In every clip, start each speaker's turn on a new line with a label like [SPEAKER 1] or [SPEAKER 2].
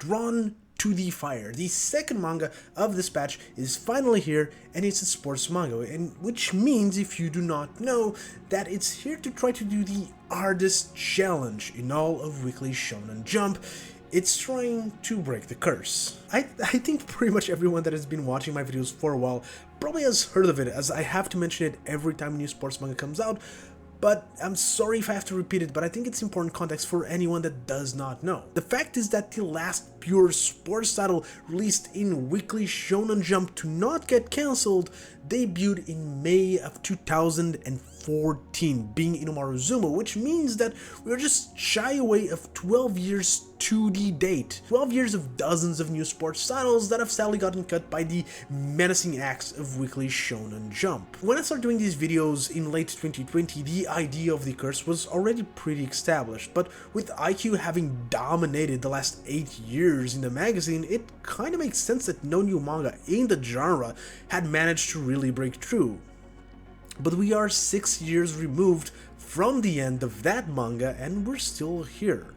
[SPEAKER 1] Drawn to the Fire. The second manga of this batch is finally here, and it's a sports manga, and which means, if you do not know, that it's here to try to do the hardest challenge in all of Weekly Shonen Jump. It's trying to break the curse. I think pretty much everyone that has been watching my videos for a while probably has heard of it, as I have to mention it every time a new sports manga comes out, but I'm sorry if I have to repeat it, but I think it's important context for anyone that does not know. The fact is that the last pure sports title released in Weekly Shonen Jump to not get cancelled debuted in May of 2014, being Inomaru-Zumo, which means that we're just shy away of 12 years to the date. 12 years of dozens of new sports titles that have sadly gotten cut by the menacing axe of Weekly Shonen Jump. When I started doing these videos in late 2020, the idea of the curse was already pretty established, but with IQ having dominated the last 8 years in the magazine, it kinda makes sense that no new manga in the genre had managed to really break through. But we are 6 years removed from the end of that manga, and we're still here,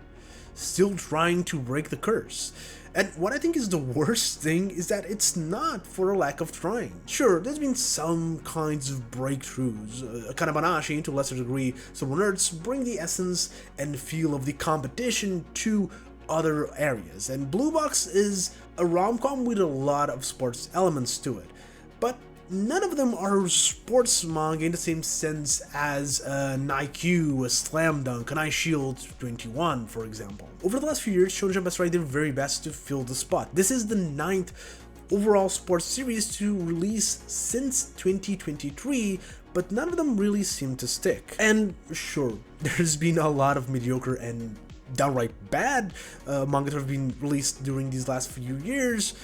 [SPEAKER 1] still trying to break the curse. And what I think is the worst thing is that it's not for a lack of trying. Sure, there's been some kinds of breakthroughs, Kanabanashi to a lesser degree, so nerds bring the essence and feel of the competition to other areas, and Blue Box is a rom-com with a lot of sports elements to it, but none of them are sports manga in the same sense as an IQ, a Slam Dunk, an iShield 21, for example. Over the last few years, Shonen Jump has tried their very best to fill the spot. This is the 9th overall sports series to release since 2023, but none of them really seem to stick. And sure, there's been a lot of mediocre and downright bad manga that have been released during these last few years,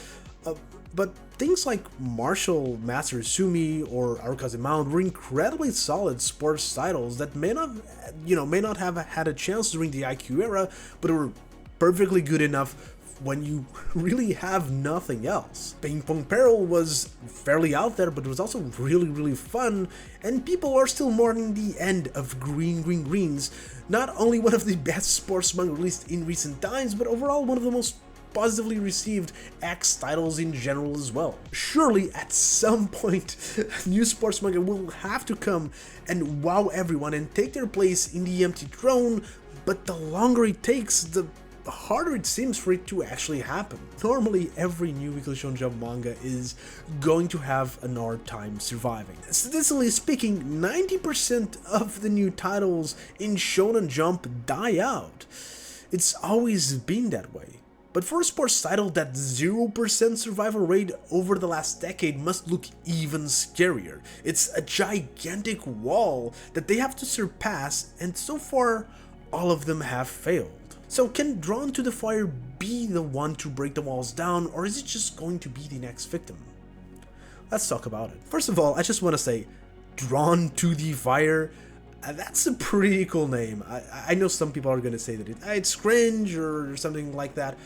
[SPEAKER 1] but things like Martial Master Sumi or Arukaze Mount were incredibly solid sports titles that may not have had a chance during the IQ era, but were perfectly good enough when you really have nothing else. Ping Pong Peril was fairly out there, but it was also really fun, and people are still mourning the end of Green Greens, not only one of the best sports manga released in recent times, but overall one of the most positively received X titles in general as well. Surely at some point new sports manga will have to come and wow everyone and take their place in the empty throne, but the longer it takes, the harder it seems for it to actually happen. Normally every new Weekly Shonen Jump manga is going to have an hard time surviving. Statistically speaking, 90% of the new titles in Shonen Jump die out. It's always been that way. But for a sports title, that 0% survival rate over the last decade must look even scarier. It's a gigantic wall that they have to surpass, and so far, all of them have failed. So can Drawn to the Fire be the one to break the walls down, or is it just going to be the next victim? Let's talk about it. First of all, I just want to say, Drawn to the Fire, that's a pretty cool name. I know some people are going to say that it's cringe or something like that,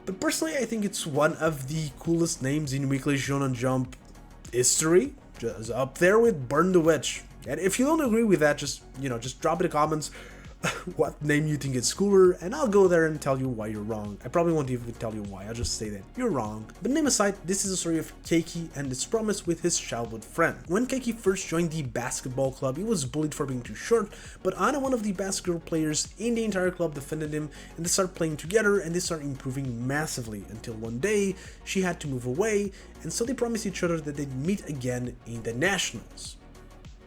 [SPEAKER 1] but personally I think it's one of the coolest names in Weekly Shonen Jump history, just up there with Burn the Witch. And if you don't agree with that, just drop in the comments what name you think is cooler, and I'll go there and tell you why you're wrong. I probably won't even tell you why, I'll just say that you're wrong. But name aside, this is a story of Keiki and his promise with his childhood friend. When Keiki first joined the basketball club, he was bullied for being too short, but Ana, one of the basketball players in the entire club, defended him, and they started playing together, and they started improving massively, until one day, she had to move away, and so they promised each other that they'd meet again in the Nationals.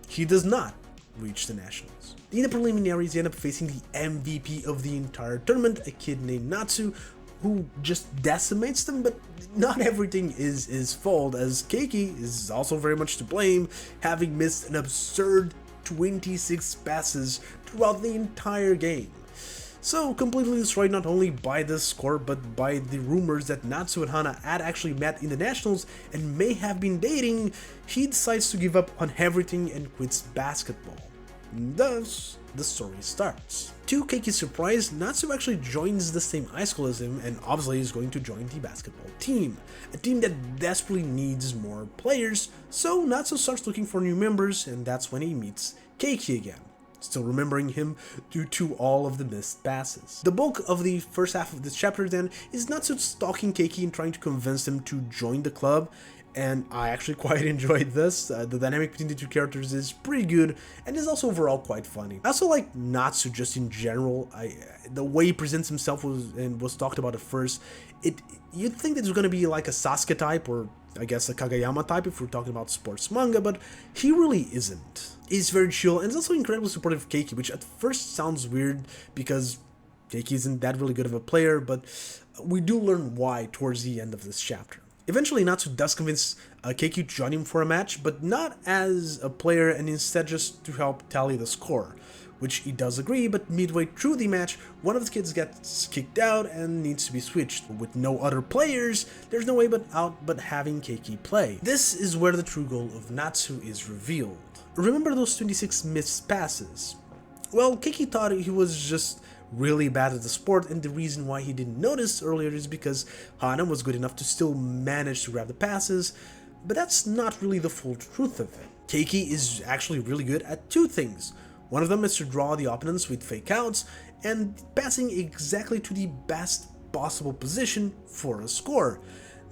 [SPEAKER 1] He does not reach the Nationals. In the preliminaries, he ended up facing the MVP of the entire tournament, a kid named Natsu, who just decimates them, but not everything is his fault, as Keiki is also very much to blame, having missed an absurd 26 passes throughout the entire game. So, completely destroyed not only by the score, but by the rumors that Natsu and Hana had actually met in the Nationals and may have been dating, he decides to give up on everything and quits basketball. Thus, the story starts. To Keiki's surprise, Natsu actually joins the same high school as him, and obviously is going to join the basketball team. A team that desperately needs more players, so Natsu starts looking for new members, and that's when he meets Keiki again. still remembering him due to all of the missed passes. The bulk of the first half of this chapter then is Natsu stalking Keiki and trying to convince him to join the club, and I actually quite enjoyed this. The dynamic between the two characters is pretty good and is also overall quite funny. I also like Natsu just in general. The way he presents himself was talked about at first. You'd think that there's gonna be like a Sasuke type, or I guess a Kageyama type if we're talking about sports manga, but he really isn't. He's very chill and is also incredibly supportive of Keiki, which at first sounds weird because Keiki isn't that really good of a player, but we do learn why towards the end of this chapter. Eventually, Natsu does convince Keiki to join him for a match, but not as a player and instead just to help tally the score, which he does agree, but midway through the match, one of the kids gets kicked out and needs to be switched. With no other players, there's no way but having Keiki play. This is where the true goal of Natsu is revealed. Remember those 26 missed passes? Well, Keiki thought he was just really bad at the sport, and the reason why he didn't notice earlier is because Hana was good enough to still manage to grab the passes, but that's not really the full truth of it. Keiki is actually really good at two things. One of them is to draw the opponents with fake outs and passing exactly to the best possible position for a score.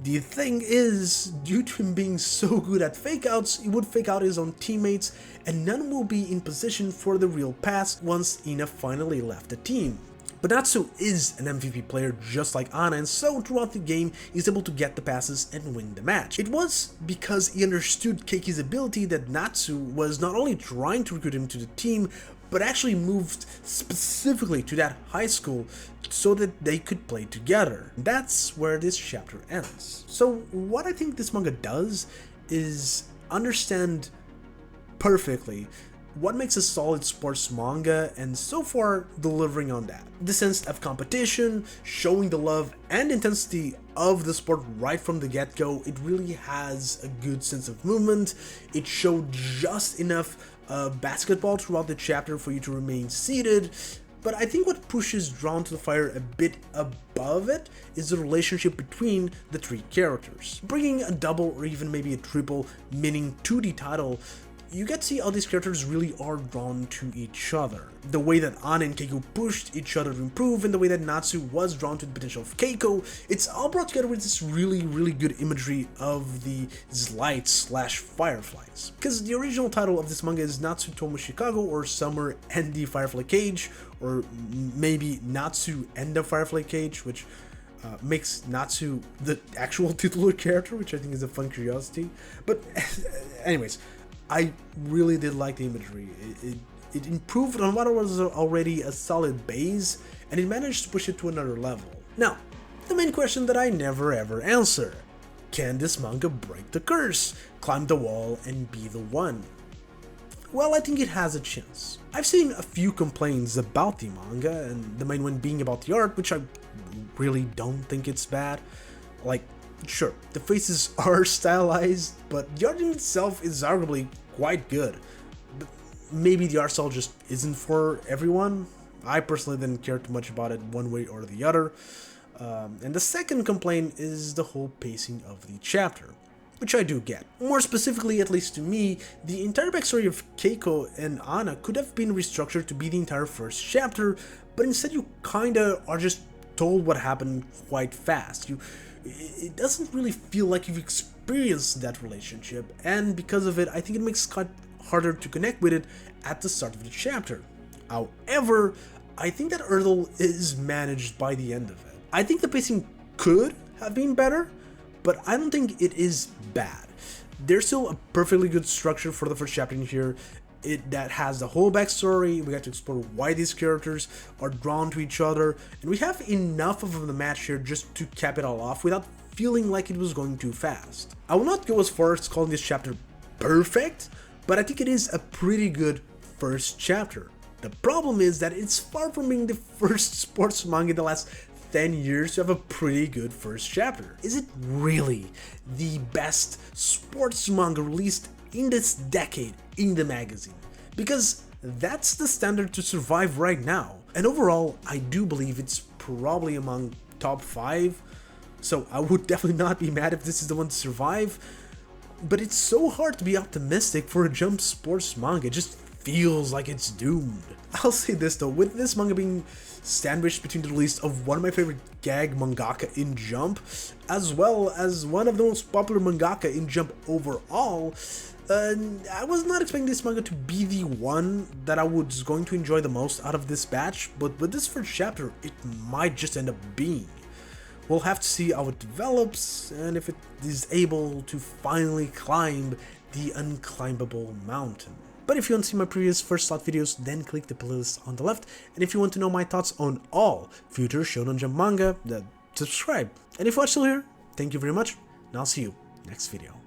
[SPEAKER 1] The thing is, due to him being so good at fake outs, he would fake out his own teammates and none will be in position for the real pass once Ina finally left the team. But Natsu is an MVP player just like Ana, and so throughout the game he's able to get the passes and win the match. It was because he understood Keiki's ability that Natsu was not only trying to recruit him to the team, but actually moved specifically to that high school so that they could play together. That's where this chapter ends. So what I think this manga does is understand perfectly what makes a solid sports manga, and so far delivering on that. The sense of competition, showing the love and intensity of the sport right from the get-go. It really has a good sense of movement. It showed just enough basketball throughout the chapter for you to remain seated, but I think what pushes Drawn to the Fire a bit above it is the relationship between the three characters. Bringing a double or even maybe a triple meaning to the title, you get to see how these characters really are drawn to each other. The way that Ana and Keiko pushed each other to improve, and the way that Natsu was drawn to the potential of Keiko, it's all brought together with this really good imagery of these lights slash fireflies. Because the original title of this manga is Natsu Tomo Chicago, or Summer and the Firefly Cage, or maybe Natsu and the Firefly Cage, which makes Natsu the actual titular character, which I think is a fun curiosity. But anyways, I really did like the imagery. It improved on what was already a solid base, and it managed to push it to another level. Now, the main question that I never ever answer: can this manga break the curse, climb the wall, and be the one? Well, I think it has a chance. I've seen a few complaints about the manga, and the main one being about the art, which I really don't think it's bad. Like, sure, the faces are stylized, but the art in itself is arguably quite good. But maybe the art style just isn't for everyone. I personally didn't care too much about it one way or the other. And the second complaint is the whole pacing of the chapter, which I do get. More specifically, at least to me, the entire backstory of Keiko and Ana could have been restructured to be the entire first chapter, but instead you kinda are just told what happened quite fast. It doesn't really feel like you've experienced that relationship, and because of it, I think it makes it quite harder to connect with it at the start of the chapter. However, I think that hurdle is managed by the end of it. I think the pacing could have been better, but I don't think it is bad. There's still a perfectly good structure for the first chapter in here. That has the whole backstory. We got to explore why these characters are drawn to each other, and we have enough of the match here just to cap it all off without feeling like it was going too fast. I will not go as far as calling this chapter perfect, but I think it is a pretty good first chapter. The problem is that it's far from being the first sports manga in the last 10 years to have a pretty good first chapter. Is it really the best sports manga released in this decade in the magazine? Because that's the standard to survive right now. And overall, I do believe it's probably among top 5, so I would definitely not be mad if this is the one to survive. But it's so hard to be optimistic for a Jump sports manga. Just feels like it's doomed. I'll say this though, with this manga being sandwiched between the release of one of my favorite gag mangaka in Jump, as well as one of the most popular mangaka in Jump overall, I was not expecting this manga to be the one that I was going to enjoy the most out of this batch, but with this first chapter, it might just end up being. We'll have to see how it develops, and if it is able to finally climb the unclimbable mountain. But if you want to see my previous first slot videos, then click the playlist on the left, and if you want to know my thoughts on all future Shonen Jump manga, then subscribe. And if you're still here, thank you very much, and I'll see you next video.